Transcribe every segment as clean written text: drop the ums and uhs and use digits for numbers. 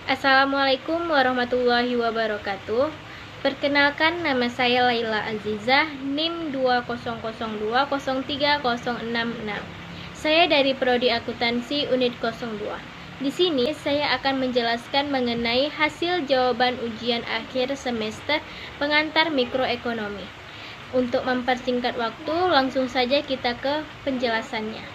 Assalamualaikum warahmatullahi wabarakatuh. Perkenalkan, nama saya Laila Azizah, NIM 2002030666. Saya dari Prodi Akuntansi Unit 02. Di sini saya akan menjelaskan mengenai hasil jawaban ujian akhir semester pengantar mikroekonomi. Untuk mempersingkat waktu, langsung saja kita ke penjelasannya.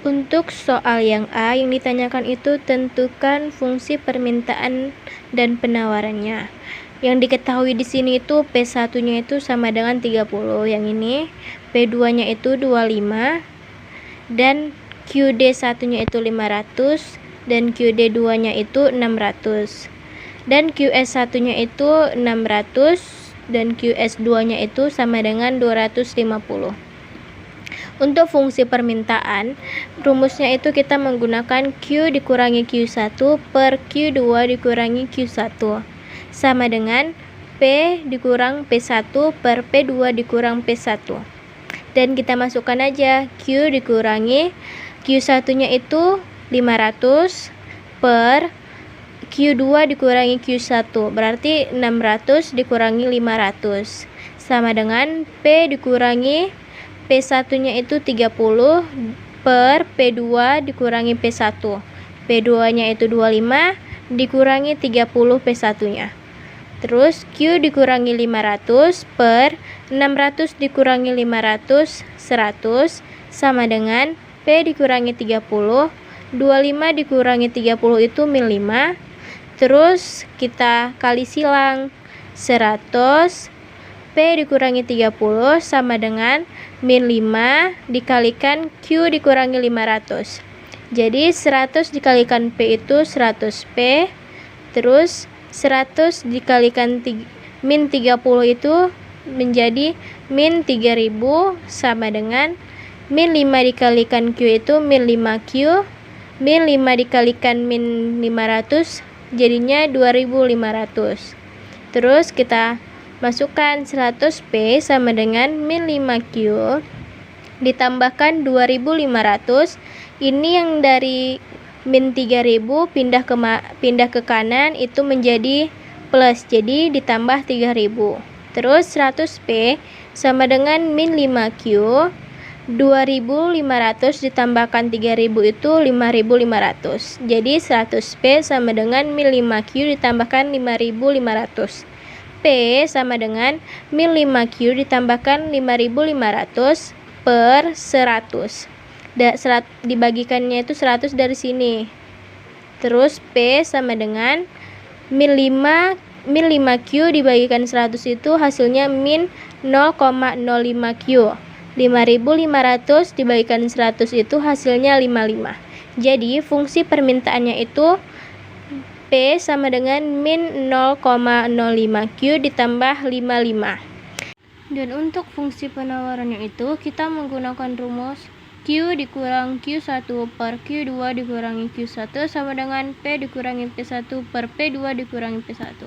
Untuk soal yang A yang ditanyakan itu, tentukan fungsi permintaan dan penawarannya. Yang diketahui di sini itu P1-nya itu sama dengan 30, yang ini P2-nya itu 25, dan QD1-nya itu 500, dan QD2-nya itu 600, dan QS1-nya itu 600, dan QS2-nya itu sama dengan 250. Untuk fungsi permintaan, rumusnya itu kita menggunakan Q dikurangi Q1 per Q2 dikurangi Q1 sama dengan P dikurang P1 per P2 dikurang P1. Dan kita masukkan aja Q dikurangi Q1-nya itu 500 per Q2 dikurangi Q1, berarti 600 dikurangi 500 sama dengan P dikurangi P1-nya itu 30 per P2 dikurangi P1. P2-nya itu 25 dikurangi 30 P1-nya. Terus Q dikurangi 500 per 600 dikurangi 500, 100 sama dengan P dikurangi 30, 25 dikurangi 30 itu min 5. Terus kita kali silang, 100 P dikurangi 30 sama dengan min 5 dikalikan Q dikurangi 500. Jadi 100 dikalikan P itu 100P. Terus 100 dikalikan min 30 itu menjadi min 3000 sama dengan min 5 dikalikan Q itu min 5Q. Min 5 dikalikan min 500 jadinya 2500. Terus kita masukkan 100P sama dengan min 5Q ditambahkan 2500. Ini yang dari min 3000 pindah ke kanan itu menjadi plus, jadi ditambah 3000. Terus 100P sama dengan min 5Q, 2500 ditambahkan 3000 itu 5500. Jadi 100P sama dengan min 5Q ditambahkan 5500. P sama dengan min 5Q ditambahkan 5500 per 100. Dibagikannya itu 100 dari sini. Terus P sama dengan min 5Q dibagikan 100 itu hasilnya min 0,05Q. 5500 dibagikan 100 itu hasilnya 55. Jadi fungsi permintaannya itu P sama dengan min 0,05Q ditambah 55. Dan untuk fungsi penawarannya itu kita menggunakan rumus Q dikurang Q1 per Q2 dikurangi Q1 sama dengan P dikurangi P1 per P2 dikurangi P1.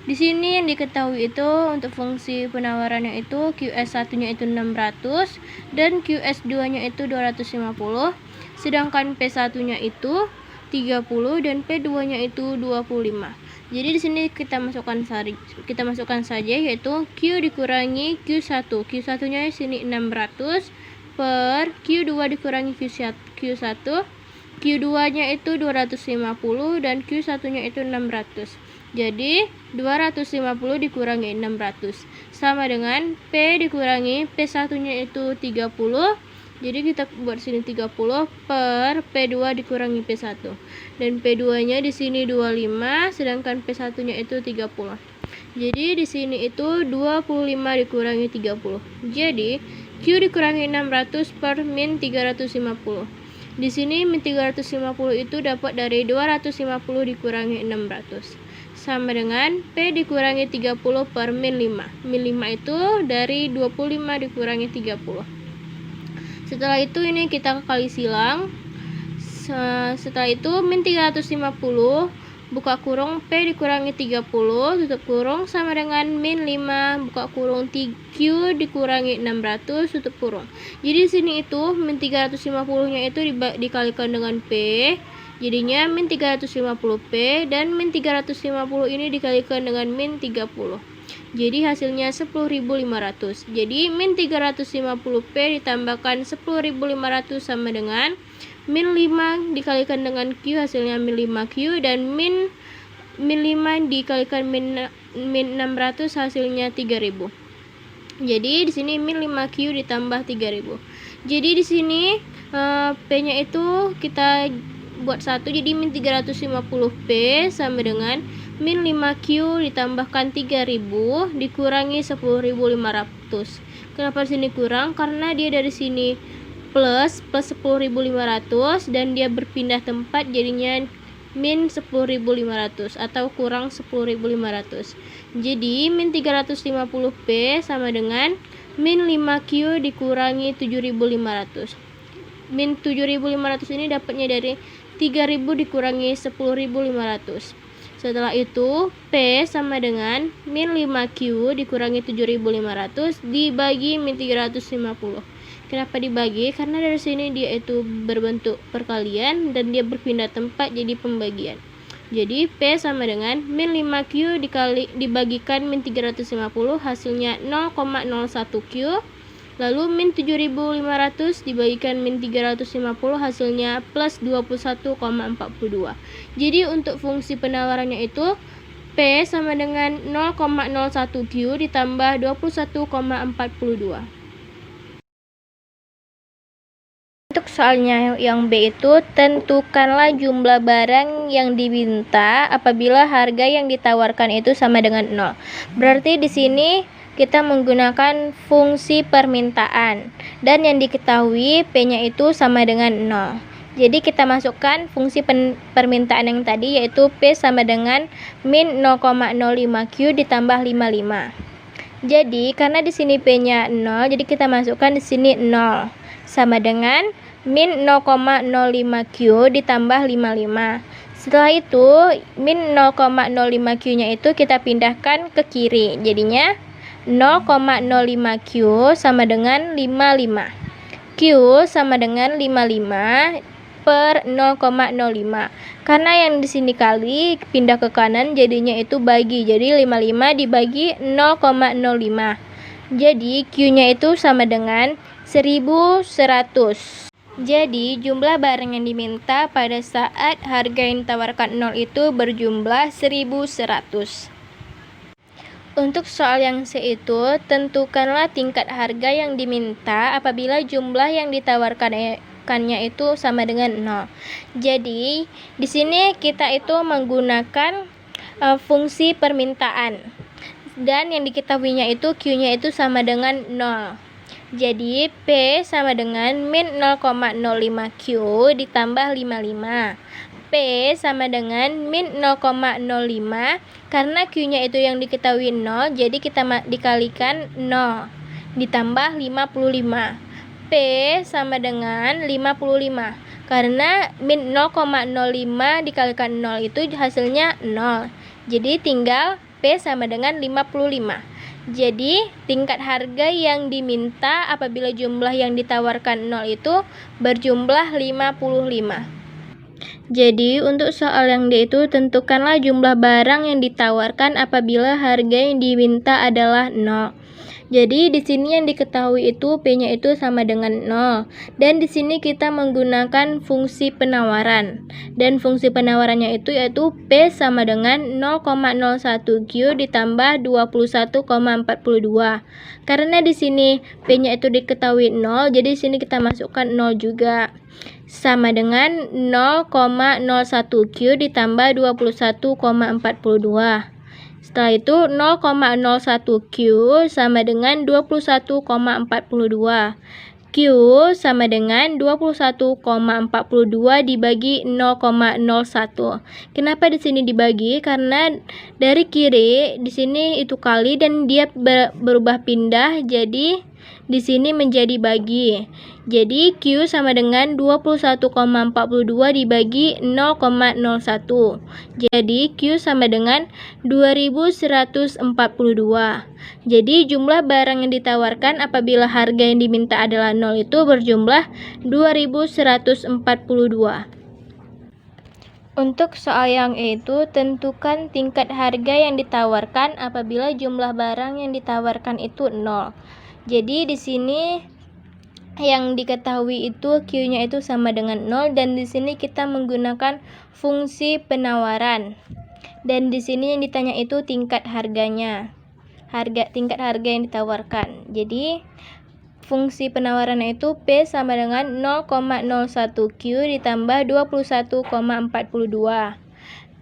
Di sini yang diketahui itu untuk fungsi penawarannya itu QS1-nya itu 600 dan QS2-nya itu 250, sedangkan P1-nya itu 30 dan P2-nya itu 25. Jadi di sini kita masukkan saja yaitu Q dikurangi Q1. Q1-nya di sini 600 per Q2 dikurangi Q1. Q2-nya itu 250 dan Q1-nya itu 600. Jadi 250 dikurangi 600 sama dengan P dikurangi P1-nya itu 30. Jadi kita buat sini 30 per P2 dikurangi P1. Dan P2-nya di sini 25, sedangkan P1-nya itu 30. Jadi di sini itu 25 dikurangi 30. Jadi Q dikurangi 600 per min 350. Di sini min 350 itu dapat dari 250 dikurangi 600. Sama dengan P dikurangi 30 per min 5. Min 5 itu dari 25 dikurangi 30. Setelah itu ini kita kali silang. Setelah itu min 350 buka kurung P dikurangi 30 tutup kurung sama dengan min 5 buka kurung Q dikurangi 600 tutup kurung. Jadi di sini itu min 350-nya itu dikalikan dengan P. Jadinya min 350P dan min 350 ini dikalikan dengan min 30. Jadi hasilnya 10.500. Jadi min 350P ditambahkan 10.500 sama dengan min 5 dikalikan dengan Q, hasilnya min 5Q, dan min 5 dikalikan min 600, hasilnya 3.000. Jadi di sini min 5Q ditambah 3.000. Jadi di sini P-nya itu kita buat 1, jadi min 350P sama dengan min 5Q ditambahkan 3.000 dikurangi 10.500. Kenapa di sini kurang? Karena dia dari sini plus 10.500 dan dia berpindah tempat, jadinya min 10.500 atau kurang 10.500. Jadi min 350P sama dengan min 5Q dikurangi 7.500. Min 7.500 ini dapatnya dari 3.000 dikurangi 10.500. Setelah itu P sama dengan min 5Q dikurangi 7.500 dibagi min 350. Kenapa dibagi? Karena dari sini dia itu berbentuk perkalian dan dia berpindah tempat jadi pembagian. Jadi P sama dengan min 5Q dibagikan min 350, hasilnya 0,01Q. Lalu min 7.500 dibagikan min 350, hasilnya plus 21,42. Jadi untuk fungsi penawarannya itu P sama dengan 0,01Q ditambah 21,42. Untuk soalnya yang B itu, tentukanlah jumlah barang yang diminta apabila harga yang ditawarkan itu sama dengan 0. Berarti di sini kita menggunakan fungsi permintaan dan yang diketahui P-nya itu sama dengan 0. Jadi kita masukkan fungsi permintaan yang tadi, yaitu P sama dengan min 0,05Q ditambah 55. Jadi karena di sini P-nya 0, jadi kita masukkan di sini 0 sama dengan min 0,05Q ditambah 55. Setelah itu min 0,05Q nya itu kita pindahkan ke kiri, jadinya 0,05Q sama dengan 55. Q sama dengan 55 per 0,05. Karena yang di sini kali pindah ke kanan, jadinya itu bagi. Jadi 55 dibagi 0,05. Jadi Q-nya itu sama dengan 1.100. Jadi jumlah barang yang diminta pada saat harga yang ditawarkan 0 itu berjumlah 1.100. Untuk soal yang C itu, tentukanlah tingkat harga yang diminta apabila jumlah yang ditawarkannya itu sama dengan 0. Jadi di sini kita itu menggunakan fungsi permintaan dan yang diketahuinya itu Q-nya itu sama dengan 0. Jadi P sama dengan min 0,05Q ditambah 55. P sama dengan min 0,05, karena Q-nya itu yang diketahui 0, jadi kita dikalikan 0 ditambah 55. P sama dengan 55, karena min 0,05 dikalikan 0 itu hasilnya 0, jadi tinggal P sama dengan 55. Jadi tingkat harga yang diminta apabila jumlah yang ditawarkan 0 itu berjumlah 55. Jadi untuk soal yang D itu, tentukanlah jumlah barang yang ditawarkan apabila harga yang diminta adalah 0. Jadi di sini yang diketahui itu P-nya itu sama dengan 0. Dan di sini kita menggunakan fungsi penawaran. Dan fungsi penawarannya itu yaitu P sama dengan 0,01Q ditambah 21,42. Karena di sini P-nya itu diketahui 0, jadi di sini kita masukkan 0 juga. Sama dengan 0,01Q ditambah 21,42. Setelah itu 0,01Q sama dengan 21,42. Q sama dengan 21,42 dibagi 0,01. Kenapa di sini dibagi? Karena dari kiri di sini itu kali dan dia berubah pindah, jadi di sini menjadi bagi. Jadi Q sama dengan 21,42 dibagi 0,01. Jadi Q sama dengan 2142. Jadi jumlah barang yang ditawarkan apabila harga yang diminta adalah 0 itu berjumlah 2142. Untuk soal yang E itu, tentukan tingkat harga yang ditawarkan apabila jumlah barang yang ditawarkan itu 0. Jadi di sini yang diketahui itu Q-nya itu sama dengan 0, dan di sini kita menggunakan fungsi penawaran. Dan di sini yang ditanya itu tingkat harganya. Tingkat harga yang ditawarkan. Jadi fungsi penawarannya itu P sama dengan 0,01 Q ditambah 21,42.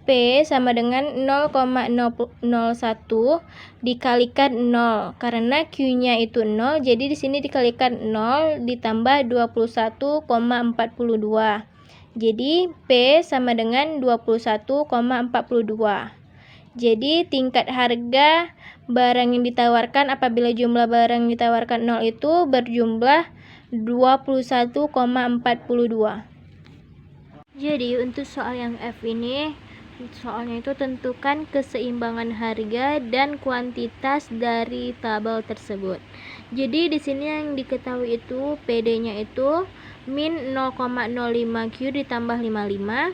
P sama dengan 0,001 dikalikan 0. Karena Q-nya itu 0, jadi di sini dikalikan 0 ditambah 21,42. Jadi P sama dengan 21,42. Jadi tingkat harga barang yang ditawarkan apabila jumlah barang yang ditawarkan 0 itu berjumlah 21,42. Jadi untuk soal yang F ini, soalnya itu tentukan keseimbangan harga dan kuantitas dari tabel tersebut. Jadi di sini yang diketahui itu PD-nya itu min 0,05 Q ditambah 55,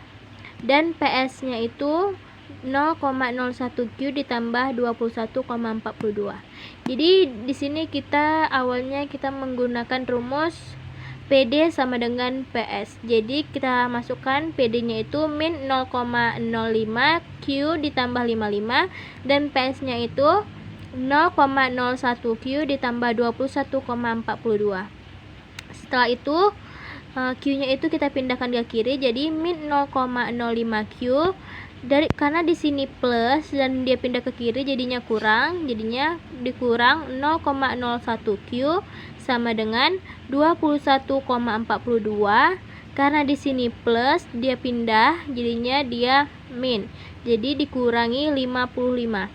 dan PS-nya itu 0,01 Q ditambah 21,42. Jadi di sini awalnya kita menggunakan rumus PD sama dengan PS. Jadi kita masukkan PD-nya itu min 0,05 Q ditambah 55, dan PS-nya itu 0,01 Q ditambah 21,42. Setelah itu Q-nya itu kita pindahkan ke kiri, jadi min 0,05 Q. Karena di sini plus dan dia pindah ke kiri jadinya kurang, jadinya dikurang 0,01 Q sama dengan 21,42. Karena di sini plus dia pindah jadinya dia min, jadi dikurangi 55.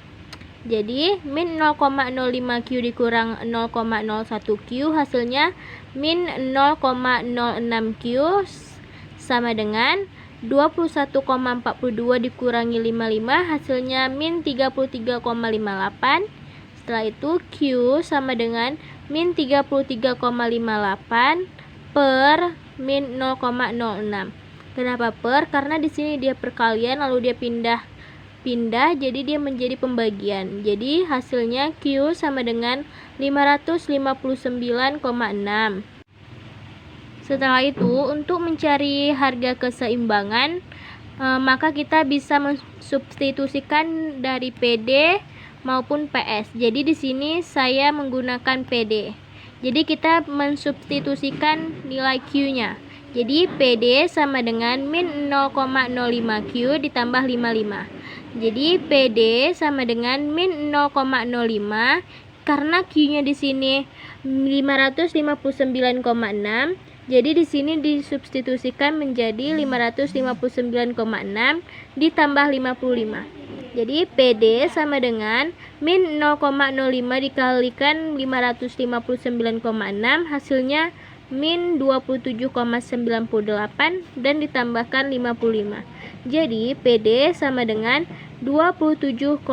Jadi min 0,05 Q dikurang 0,01 Q hasilnya min 0,06 Q sama dengan 21,42 dikurangi 55 hasilnya min 33,58. Setelah itu Q sama dengan min 33,58 per min 0,06. Kenapa per? Karena di sini dia perkalian lalu dia pindah jadi dia menjadi pembagian. Jadi hasilnya Q sama dengan 559,6. Setelah itu, untuk mencari harga keseimbangan, maka kita bisa mensubstitusikan dari PD maupun PS. Jadi di sini saya menggunakan PD. Jadi kita mensubstitusikan nilai Q-nya. Jadi PD sama dengan min 0,05 Q ditambah 55. Jadi PD sama dengan min 0,05, karena Q-nya di sini 559,6. Jadi di sini disubstitusikan menjadi 559,6 ditambah 55. Jadi PD sama dengan min 0,05 dikalikan 559,6 hasilnya min 27,98 dan ditambahkan 55. Jadi PD sama dengan 27,02.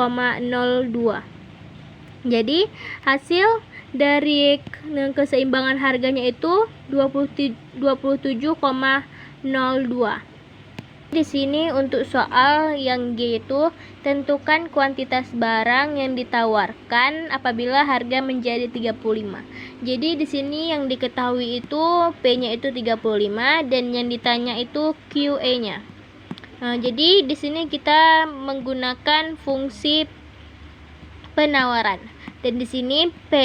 Jadi hasil dari keseimbangan harganya itu 27,02. Di sini untuk soal yang G itu tentukan kuantitas barang yang ditawarkan apabila harga menjadi 35. Jadi di sini yang diketahui itu P-nya itu 35 dan yang ditanya itu QE-nya. Jadi di sini kita menggunakan fungsi penawaran. Dan di sini P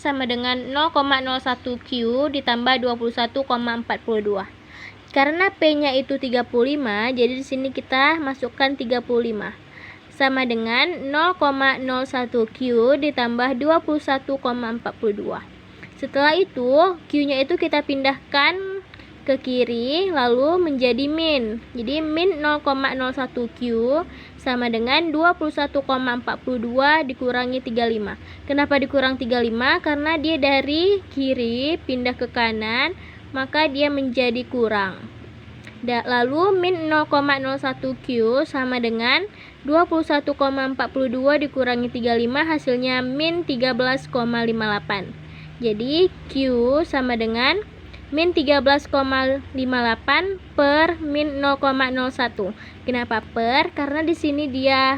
sama dengan 0,01 Q ditambah 21,42. Karena P-nya itu 35, jadi di sini kita masukkan 35. Sama dengan 0,01 Q ditambah 21,42. Setelah itu Q-nya itu kita pindahkan ke kiri lalu menjadi min. Jadi min 0,01 Q sama dengan 21,42 dikurangi 35. Kenapa dikurang 35? Karena dia dari kiri pindah ke kanan, maka dia menjadi kurang. Lalu min 0,01 Q sama dengan 21,42 dikurangi 35 hasilnya min 13,58. Jadi Q sama dengan min 13,58 per min 0,01. Kenapa per? Karena di sini dia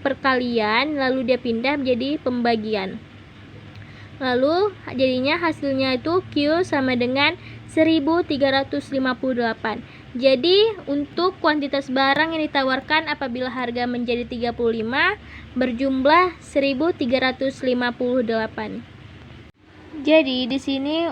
perkalian, lalu dia pindah menjadi pembagian. Lalu jadinya hasilnya itu Q sama dengan 1358. Jadi untuk kuantitas barang yang ditawarkan apabila harga menjadi 35 berjumlah 1358. Jadi di sini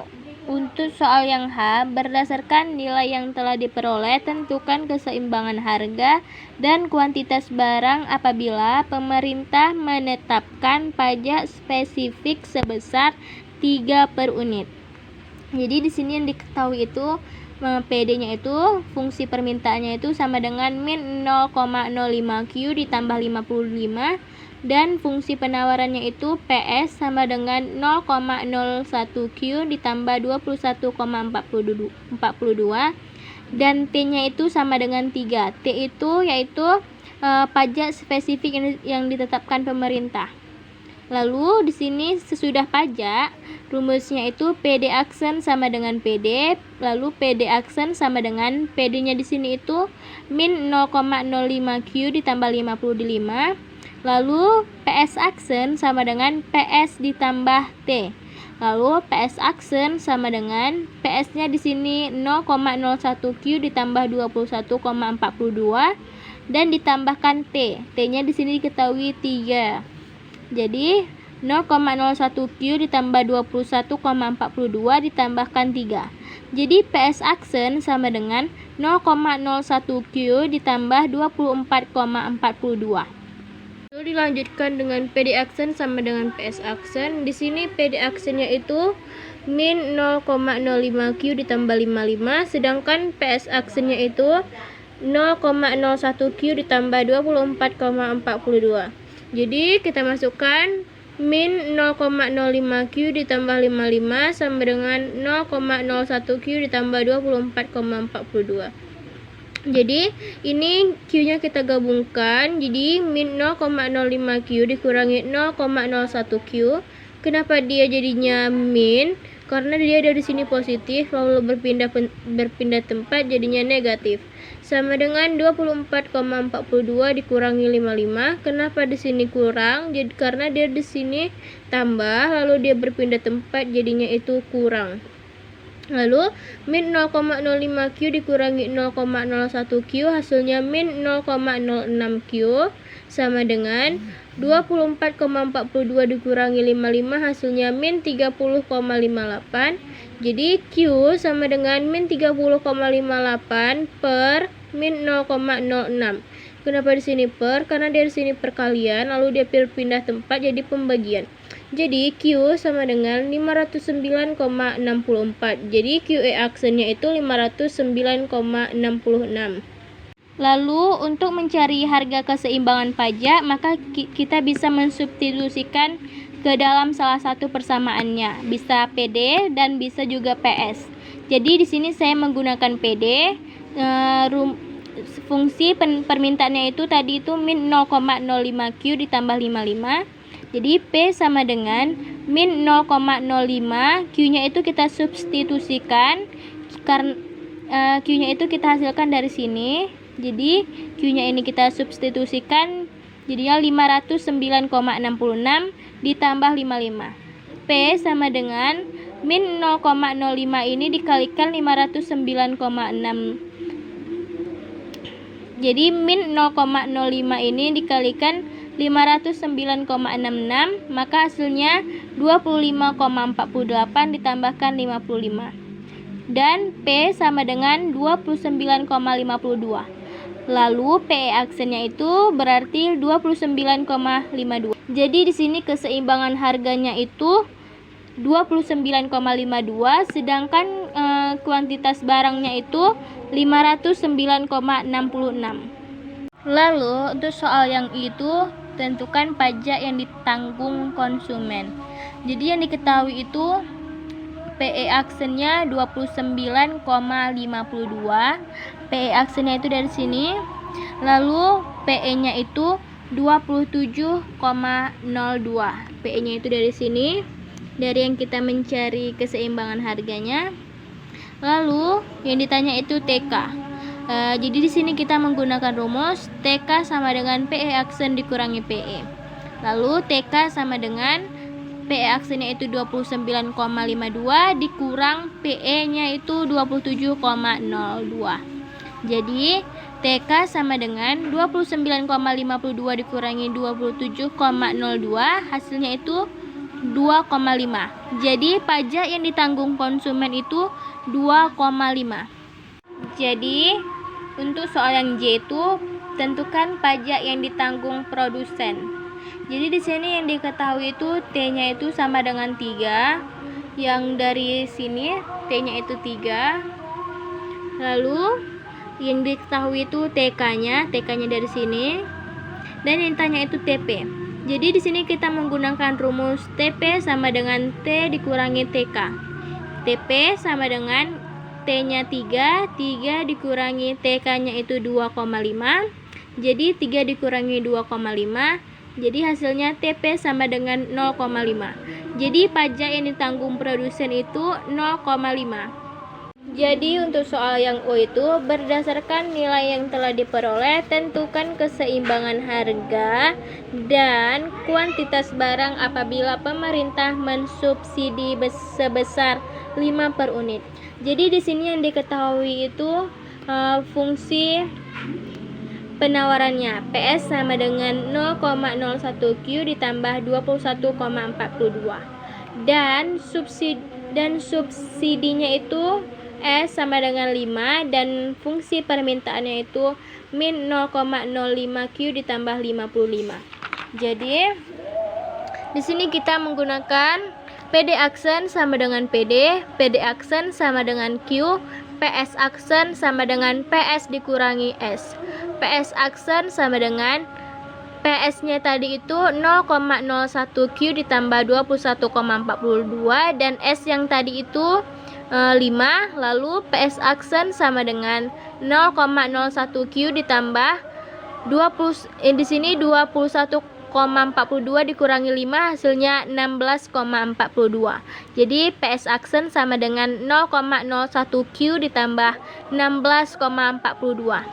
untuk soal yang H, berdasarkan nilai yang telah diperoleh, tentukan keseimbangan harga dan kuantitas barang apabila pemerintah menetapkan pajak spesifik sebesar 3 per unit. Jadi di sini yang diketahui itu PD-nya itu fungsi permintaannya itu sama dengan min 0,05 Q ditambah 55, dan fungsi penawarannya itu PS sama dengan 0,01 Q ditambah 21,42, dan T-nya itu sama dengan 3. T itu yaitu pajak spesifik yang ditetapkan pemerintah. Lalu di sini sesudah pajak, rumusnya itu PD aksen sama dengan PD, lalu PD aksen sama dengan PD-nya di sini itu min 0,05 Q ditambah 55, lalu PS aksen sama dengan PS ditambah T. Lalu PS aksen sama dengan PS-nya di sini 0,01 Q ditambah 21,42 dan ditambahkan T. T-nya di sini diketahui 3. Jadi 0,01 Q ditambah 21,42 ditambahkan 3. Jadi PS aksen sama dengan 0,01 Q ditambah 24,42. Lalu dilanjutkan dengan PD aksen sama dengan PS aksen. Di sini PD aksennya itu min 0,05 Q ditambah 55, sedangkan PS aksennya itu 0,01 Q ditambah 24,42. Jadi kita masukkan min 0,05 Q ditambah 55 sama dengan 0,01 Q ditambah 24,42. Jadi ini Q-nya kita gabungkan, jadi min 0,05 Q dikurangi 0,01 Q. Kenapa dia jadinya min? Karena dia dari sini positif, lalu berpindah tempat jadinya negatif. Sama dengan 24,42 dikurangi 55. Kenapa di sini kurang? Jadi karena dia di sini tambah, lalu dia berpindah tempat jadinya itu kurang. Lalu min 0,05 Q dikurangi 0,01 Q hasilnya min 0,06 Q sama dengan 24,42 dikurangi 55 hasilnya min 30,58. Jadi Q sama dengan min 30,58 per min 0,06. Kenapa di sini per? Karena dari sini perkalian, lalu dia berpindah tempat jadi pembagian. Jadi Q sama dengan 509,64. Jadi QE aksennya itu 509,66. Lalu untuk mencari harga keseimbangan pajak, maka kita bisa mensubstitusikan ke dalam salah satu persamaannya. Bisa PD dan bisa juga PS. Jadi di sini saya menggunakan PD. Fungsi permintaannya itu tadi itu min 0,05 Q ditambah 55. Jadi P sama dengan min 0,05, Q-nya itu kita substitusikan karena Q-nya itu kita hasilkan dari sini. Jadi Q-nya ini kita substitusikan jadinya 509,66 ditambah 55. P sama dengan min 0,05 ini dikalikan 509,6. Jadi min 0,05 ini dikalikan 509,66, maka hasilnya 25,48 ditambahkan 55. Dan P sama dengan 29,52. Lalu PE aksennya itu berarti 29,52. Jadi di sini keseimbangan harganya itu 29,52, sedangkan kuantitas barangnya itu 509,66. Lalu untuk soal yang itu tentukan pajak yang ditanggung konsumen. Jadi yang diketahui itu PE aksennya 29,52. PE aksennya itu dari sini. Lalu PE-nya itu 27,02. PE-nya itu dari sini. Dari yang kita mencari keseimbangan harganya. Lalu yang ditanya itu TK. Jadi di sini kita menggunakan rumus TK sama dengan PE aksen dikurangi PE. Lalu TK sama dengan PE aksennya itu 29,52 dikurang PE-nya itu 27,02. Jadi TK sama dengan 29,52 dikurangi 27,02, hasilnya itu 2,5. Jadi pajak yang ditanggung konsumen itu 2,5. Jadi untuk soal yang J itu tentukan pajak yang ditanggung produsen. Jadi di sini yang diketahui itu T-nya itu sama dengan 3. Yang dari sini T-nya itu 3. Lalu yang diketahui itu TK-nya dari sini. Dan yang ditanya itu TP. Jadi di sini kita menggunakan rumus TP sama dengan T dikurangi TK. TP sama dengan T-nya 3 dikurangi TK-nya itu 2,5. Jadi 3 dikurangi 2,5. Jadi hasilnya TP sama dengan 0,5. Jadi pajak yang ditanggung produsen itu 0,5. Jadi untuk soal yang O itu berdasarkan nilai yang telah diperoleh tentukan keseimbangan harga dan kuantitas barang apabila pemerintah mensubsidi sebesar 5 per unit. Jadi di sini yang diketahui itu fungsi penawarannya PS sama dengan 0,01Q ditambah 21,42 dan subsidinya itu S sama dengan 5 dan fungsi permintaannya itu min 0,05Q ditambah 55. Jadi di sini kita menggunakan PD aksen sama dengan PD aksen sama dengan Q, PS aksen sama dengan PS dikurangi S. PS aksen sama dengan PS-nya tadi itu 0,01Q ditambah 21,42 dan S yang tadi itu 5, lalu PS aksen sama dengan 0,01Q ditambah 20 di sini 21,42 dikurangi 5 hasilnya 16,42. Jadi PS aksen sama dengan 0,01Q ditambah 16,42.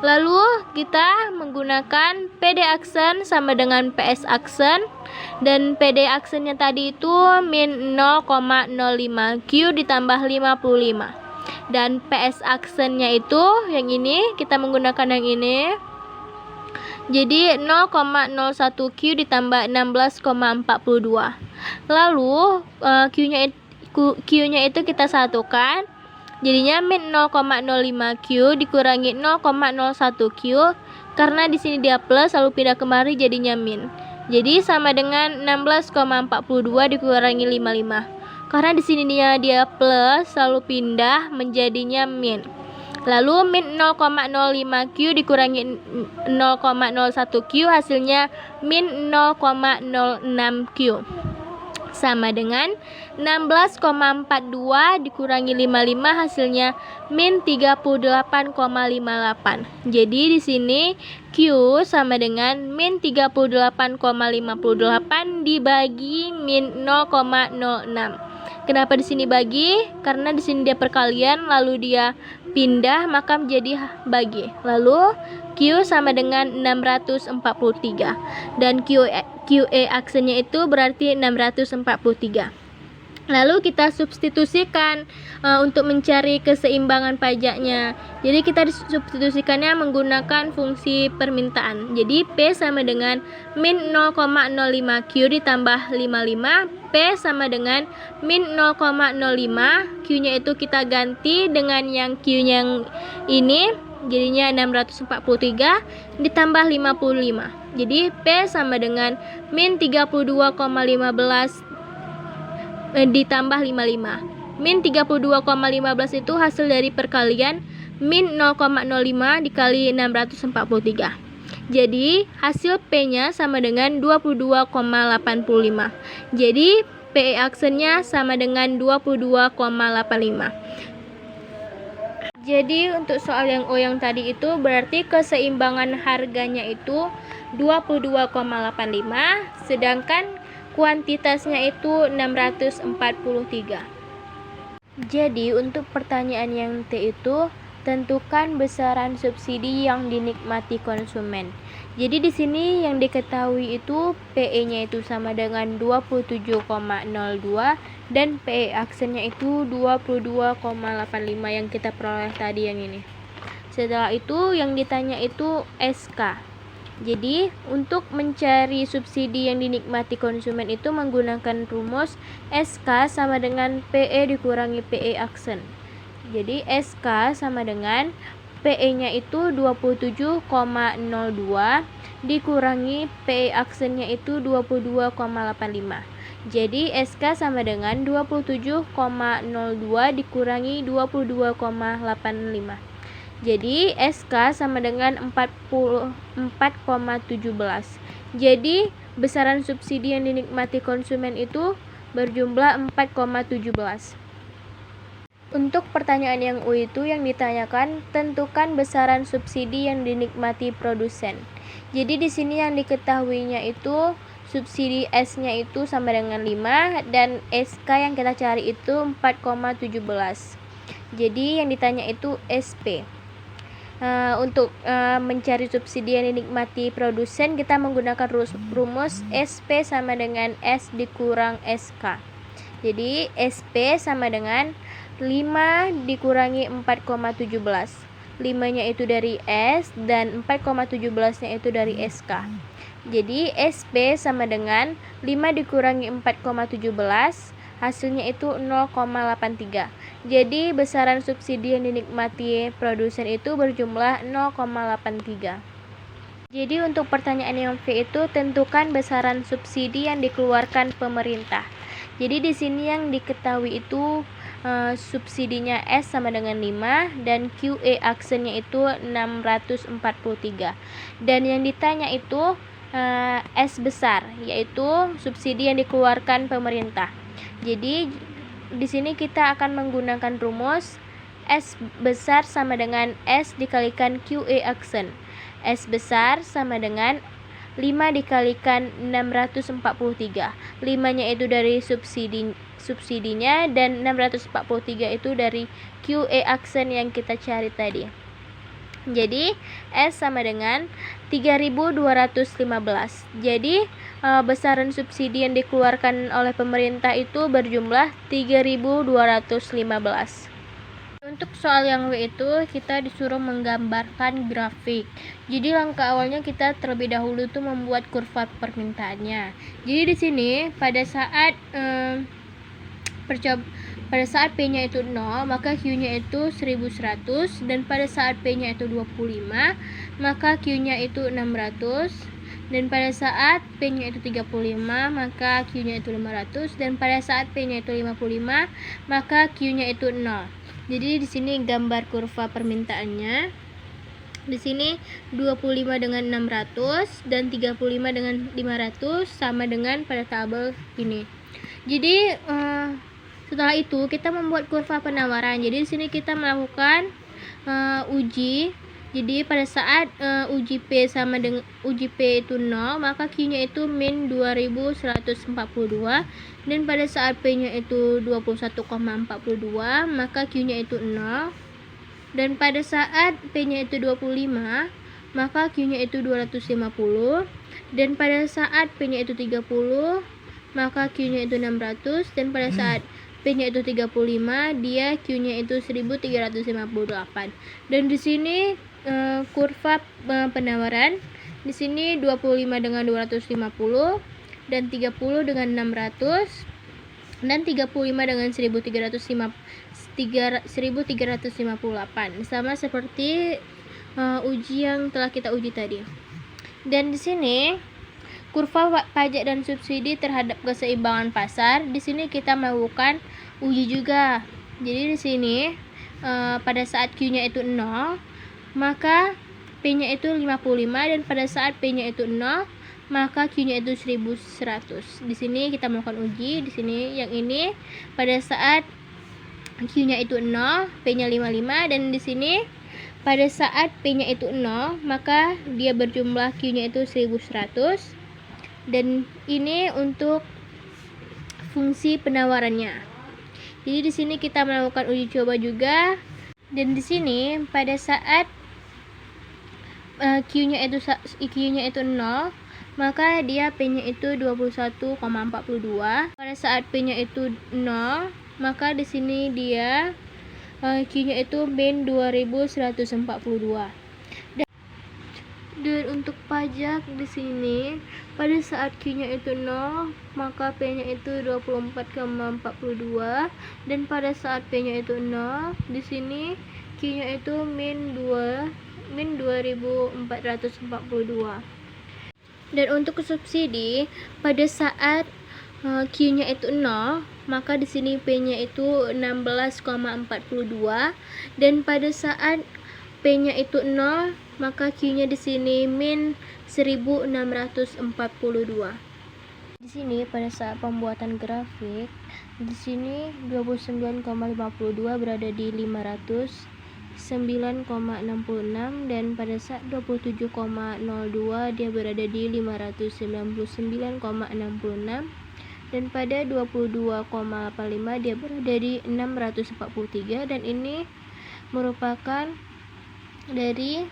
Lalu kita menggunakan PD aksen sama dengan PS aksen dan PD aksennya tadi itu min 0,05Q ditambah 55. Dan PS aksennya itu yang ini kita menggunakan yang ini. Jadi 0,01Q ditambah 16,42. Lalu Q-nya itu kita satukan. Jadinya min 0,05Q dikurangi 0,01Q karena di sini dia plus lalu pindah kemari jadinya min. Jadi sama dengan 16,42 dikurangi 55. Karena di sini dia plus lalu pindah menjadinya min. Lalu min 0,05Q dikurangi 0,01Q hasilnya min 0,06Q. Sama dengan 16,42 dikurangi 55 hasilnya min 38,58. Jadi di sini Q sama dengan min 38,58 dibagi min 0,06. Kenapa di sini bagi? Karena di sini dia perkalian lalu dia pindah maka menjadi bagi. Lalu Q sama dengan 643 dan QE aksennya itu berarti 643. Lalu kita substitusikan untuk mencari keseimbangan pajaknya. Jadi kita substitusikannya menggunakan fungsi permintaan. Jadi P sama dengan min 0,05Q ditambah 55. P sama dengan min 0,05. Q-nya itu kita ganti dengan yang Q-nya yang ini. Jadinya 643 ditambah 55. Jadi P sama dengan min 32,15 ditambah 55. Min 32,15 itu hasil dari perkalian min 0,05 dikali 643. Jadi hasil P-nya sama dengan 22,85. Jadi PE aksennya sama dengan 22,85. Jadi untuk soal yang O yang tadi itu berarti keseimbangan harganya itu 22,85 sedangkan kuantitasnya itu 643. Jadi untuk pertanyaan yang T itu, tentukan besaran subsidi yang dinikmati konsumen. Jadi di sini yang diketahui itu PE-nya itu sama dengan 27,02 dan PE aksennya itu 22,85 yang kita peroleh tadi yang ini. Setelah itu yang ditanya itu SK. Jadi, untuk mencari subsidi yang dinikmati konsumen itu menggunakan rumus SK sama dengan PE dikurangi PE aksen. Jadi, SK sama dengan PE-nya itu 27,02 dikurangi PE aksennya itu 22,85. Jadi, SK sama dengan 27,02 dikurangi 22,85. Jadi SK sama dengan 4,17. Jadi besaran subsidi yang dinikmati konsumen itu berjumlah 4,17. Untuk pertanyaan yang U itu yang ditanyakan, tentukan besaran subsidi yang dinikmati produsen. Jadi di sini yang diketahuinya itu subsidi S-nya itu sama dengan 5 dan SK yang kita cari itu 4,17. Jadi yang ditanya itu SP. Untuk mencari subsidi yang dinikmati produsen, kita menggunakan rumus SP sama dengan S dikurang SK. Jadi SP sama dengan 5 dikurangi 4,17. 5-nya itu dari S dan 4,17-nya itu dari SK. Jadi SP sama dengan 5 dikurangi 4,17, hasilnya itu 0,83. Jadi besaran subsidi yang dinikmati produsen itu berjumlah 0,83. Jadi untuk pertanyaan yang V itu, tentukan besaran subsidi yang dikeluarkan pemerintah. Jadi di sini yang diketahui itu subsidinya S sama dengan 5 dan QE aksennya itu 643. Dan yang ditanya itu S besar, yaitu subsidi yang dikeluarkan pemerintah. Jadi di sini kita akan menggunakan rumus S besar sama dengan S dikalikan QE aksen. S besar sama dengan 5 dikalikan 643. 5-nya itu dari subsidinya dan 643 itu dari QE aksen yang kita cari tadi. Jadi S sama dengan 3.215. Jadi besaran subsidi yang dikeluarkan oleh pemerintah itu berjumlah 3.215. Untuk soal yang W itu kita disuruh menggambarkan grafik. Jadi langkah awalnya kita terlebih dahulu tuh membuat kurva permintaannya. Jadi di sini pada saat P-nya itu 0, maka Q-nya itu 1100, dan pada saat P-nya itu 25, maka Q-nya itu 600, dan pada saat P-nya itu 35, maka Q-nya itu 500, dan pada saat P-nya itu 55, maka Q-nya itu 0. Jadi di sini gambar kurva permintaannya. Di sini 25 dengan 600 dan 35 dengan 500 sama dengan pada tabel ini. Jadi setelah itu kita membuat kurva penawaran. Jadi di sini kita melakukan uji. Jadi pada saat uji P sama dengan uji P itu 0, maka Q-nya itu min 2142, dan pada saat P-nya itu 21,42, maka Q-nya itu 0. Dan pada saat P-nya itu 25, maka Q-nya itu 250, dan pada saat P-nya itu 30, maka Q-nya itu 600, dan pada saat P-nya itu 35, dia Q-nya itu 1358. Dan di sini kurva penawaran, di sini 25 dengan 250 dan 30 dengan 600 dan 35 dengan 1358, sama seperti uji yang telah kita uji tadi. Dan di sini kurva pajak dan subsidi terhadap keseimbangan pasar, di sini kita melakukan uji juga. Jadi di sini pada saat Q-nya itu 0, maka P-nya itu 55, dan pada saat P-nya itu 0, maka Q-nya itu 1100. Di sini kita melakukan uji. Di sini yang ini pada saat Q-nya itu 0, P-nya 55, dan di sini pada saat P-nya itu 0, maka dia berjumlah Q-nya itu 1100. Dan ini untuk fungsi penawarannya. Jadi di sini kita melakukan uji coba juga, dan di sini pada saat Q-nya itu 0, maka dia P-nya itu 21,42. Pada saat P-nya itu 0, maka di sini dia Q-nya itu min 2142. Dan untuk pajak di sini pada saat Q-nya itu 0, maka P-nya itu 24,42, dan pada saat P-nya itu 0, di sini Q-nya itu min 2442. Dan untuk subsidi pada saat Q-nya itu 0, maka di sini P-nya itu 16,42, dan pada saat P-nya itu 0, maka Q-nya di sini min 1642. Di sini pada saat pembuatan grafik, di sini 29,52 berada di 509,66, dan pada saat 27,02 dia berada di 599,66, dan pada 22,85 dia berada di 643. Dan ini merupakan dari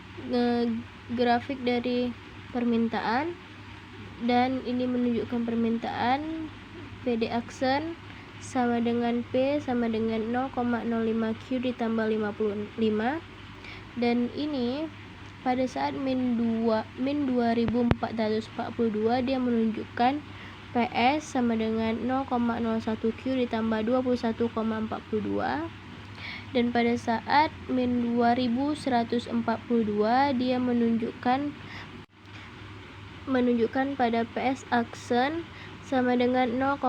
grafik dari permintaan, dan ini menunjukkan permintaan PD Action sama dengan P sama dengan 0,05 Q ditambah 55, dan ini pada saat min 2442 dia menunjukkan PS sama dengan 0,01 Q ditambah 21,42, dan pada saat min 2142 dia menunjukkan pada PS Action sama dengan 0,01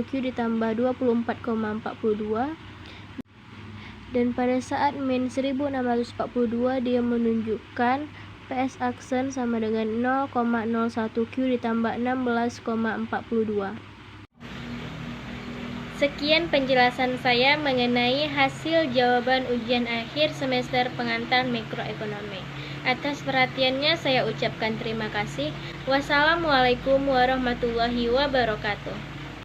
Q ditambah 24,42, dan pada saat min 1642 dia menunjukkan PS Action sama dengan 0,01 Q ditambah 16,42. Sekian penjelasan saya mengenai hasil jawaban ujian akhir semester pengantar mikroekonomi. Atas perhatiannya saya ucapkan terima kasih. Wassalamualaikum warahmatullahi wabarakatuh.